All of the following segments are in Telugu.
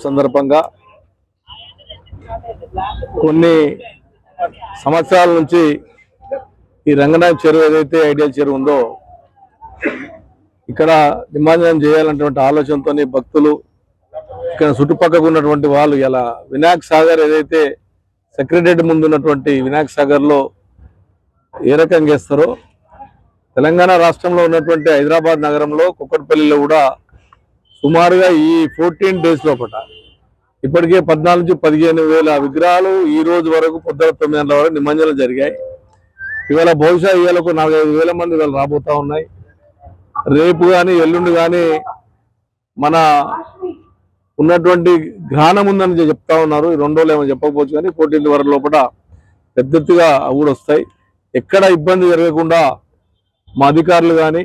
సందర్భంగా కొన్ని సంవత్సరాల నుంచి ఈ రంగనాయక చెరువు ఏదైతే ఐడియల్ చెరువు ఉందో ఇక్కడ నిమజ్జనం చేయాలన్నటువంటి ఆలోచనతోని భక్తులు ఇక్కడ చుట్టుపక్కల ఉన్నటువంటి వాళ్ళు ఇలా వినాయక్ సాగర్ ఏదైతే సెక్రటరేట్ ముందు ఉన్నటువంటి వినాయక్ సాగర్లో ఏ రకంగా చేస్తారో తెలంగాణ రాష్ట్రంలో ఉన్నటువంటి హైదరాబాద్ నగరంలో కుక్కట్పల్లిలో కూడా సుమారుగా ఈ 14 డేస్ లోపల ఇప్పటికే 14 నుంచి 15,000 విగ్రహాలు ఈ రోజు వరకు పొద్దున 9 గంటల వరకు నిమజ్జనం జరిగాయి. ఇవాళ బహుశా ఇవాళ 4,500 మంది ఇవాళ రాబోతా ఉన్నాయి. రేపు కానీ ఎల్లుండి కానీ మన ఉన్నటువంటి గ్రహణం ఉందని చెప్తా ఉన్నారు. ఈ 2 రోజులు ఏమో చెప్పకపోవచ్చు కానీ 14 వరకు లోపల పెద్ద ఎత్తుగా కూడా వస్తాయి. ఎక్కడ ఇబ్బంది జరగకుండా మా అధికారులు కానీ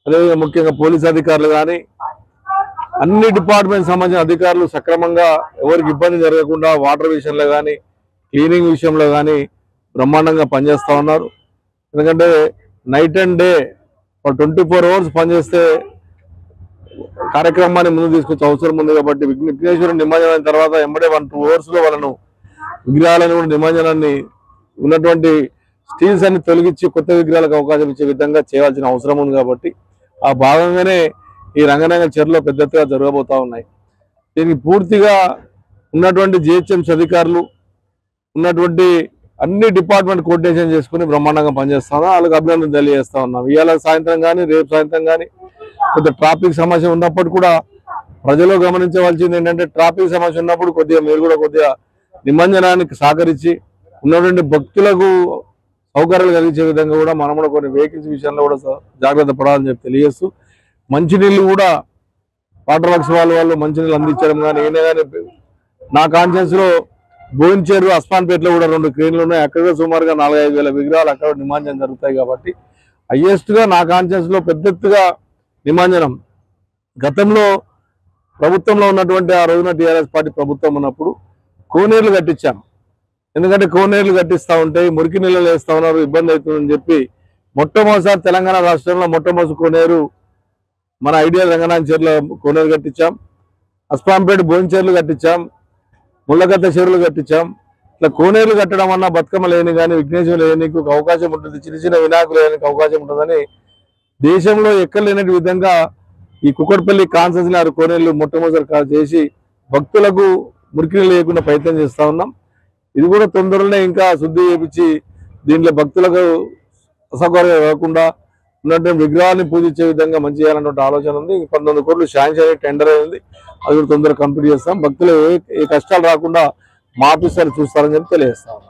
అదేవిధంగా ముఖ్యంగా పోలీస్ అధికారులు కానీ అన్ని డిపార్ట్మెంట్ సంబంధించిన అధికారులు సక్రమంగా ఎవరికి ఇబ్బంది జరగకుండా వాటర్ విషయంలో కానీ క్లీనింగ్ విషయంలో కానీ బ్రహ్మాండంగా పనిచేస్తూ ఉన్నారు. ఎందుకంటే నైట్ అండ్ డే 24 అవర్స్ పనిచేస్తే కార్యక్రమాన్ని ముందు తీసుకొచ్చే అవసరం ఉంది. కాబట్టి విఘ్నేశ్వరుడు నిమజ్జనం అయిన తర్వాత ఎంబడే 1-2 అవర్స్లో వాళ్ళను విగ్రహాలను కూడా నిమజ్జనాన్ని ఉన్నటువంటి స్టీల్స్ అన్ని తొలగించి కొత్త విగ్రహాలకు అవకాశం ఇచ్చే విధంగా చేయాల్సిన అవసరం ఉంది. కాబట్టి ఆ భాగంగానే ఈ రంగనాయక చెరువులో పెద్ద ఎత్తుగా జరగబోతా ఉన్నాయి. దీనికి పూర్తిగా ఉన్నటువంటి జిహెచ్ఎంసీ అధికారులు ఉన్నటువంటి అన్ని డిపార్ట్మెంట్ కోఆర్డినేషన్ చేసుకుని బ్రహ్మాండంగా పనిచేస్తాను. వాళ్ళకి అభినందన తెలియజేస్తా ఉన్నాం. ఇవాళ సాయంత్రం కానీ రేపు సాయంత్రం కానీ కొద్దిగా ట్రాఫిక్ సమస్య ఉన్నప్పుడు కూడా ప్రజలు గమనించవలసింది ఏంటంటే ట్రాఫిక్ సమస్య ఉన్నప్పుడు కొద్దిగా మీరు కూడా కొద్దిగా నిమజ్జనానికి సహకరించి ఉన్నటువంటి భక్తులకు సౌకర్యాలు కలిగించే విధంగా కూడా మనం కూడా కొన్ని వెహికల్స్ విషయంలో కూడా జాగ్రత్త పడాలని చెప్పి తెలియజేస్తూ మంచినీళ్ళు కూడా వాటర్ వర్క్స్ వాళ్ళు మంచినీళ్ళు అందించడం కానీ ఏనే కానీ నా కాన్షియన్స్లో బోయిన్చేరు అస్మాన్పేటలో కూడా 2 క్రేన్లు ఉన్నాయి. అక్కడ సుమారుగా 4-5 విగ్రహాలు అక్కడ నిమజ్జనం జరుగుతాయి. కాబట్టి హైయెస్ట్గా నా కాన్షియన్స్లో పెద్ద ఎత్తుగా నిమజ్జనం గతంలో ప్రభుత్వంలో ఉన్నటువంటి ఆ రోజున టీఆర్ఎస్ పార్టీ ప్రభుత్వం ఉన్నప్పుడు కోనేర్లు కట్టించాం. ఎందుకంటే కోనేర్లు కట్టిస్తూ ఉంటే మురికి నీళ్ళు వేస్తూ ఉన్నారు, ఇబ్బంది అవుతుందని చెప్పి మొట్టమొదటిసారి తెలంగాణ రాష్ట్రంలో మొట్టమొదటి కోనేరు మన ఐడియల్ రంగనాయక చెరువులో కోనేరు కట్టించాం. అస్మాన్పేట బోయిన్చేర్లు కట్టించాం, ముళ్ళగద్ద చెరువులు కట్టించాం. ఇట్లా కోనేరులు కట్టడం వల్ల బతుకమ్మ లేని కానీ విఘ్నేశ్వరులు లేనికి ఒక అవకాశం ఉంటుంది, చిన్న చిన్న వినాయకులు లేనికి అవకాశం ఉంటుందని దేశంలో ఎక్కడ లేని విధంగా ఈ కుక్కట్పల్లి కాన్సెన్స్లో 6 కోనేరులు మొట్టమొదటి చేసి భక్తులకు మురికి లేకుండా ప్రయత్నం చేస్తూ ఉన్నాం. ఇది కూడా తొందరలోనే ఇంకా శుద్ధి చేపించి దీంట్లో భక్తులకు అసౌకర్యం కాకుండా ఉన్నటువంటి విగ్రహాన్ని పూజించే విధంగా మంచి చేయాలన్నటువంటి ఆలోచన ఉంది. 19 కోట్లు శాంక్షన్ అయ్యి టెండర్ అయింది. అది కూడా తొందరగా కంప్లీట్ చేస్తాం. భక్తులు ఏ కష్టాలు రాకుండా మా ఆఫీసర్ చూస్తారని చెప్పి తెలియజేస్తాం.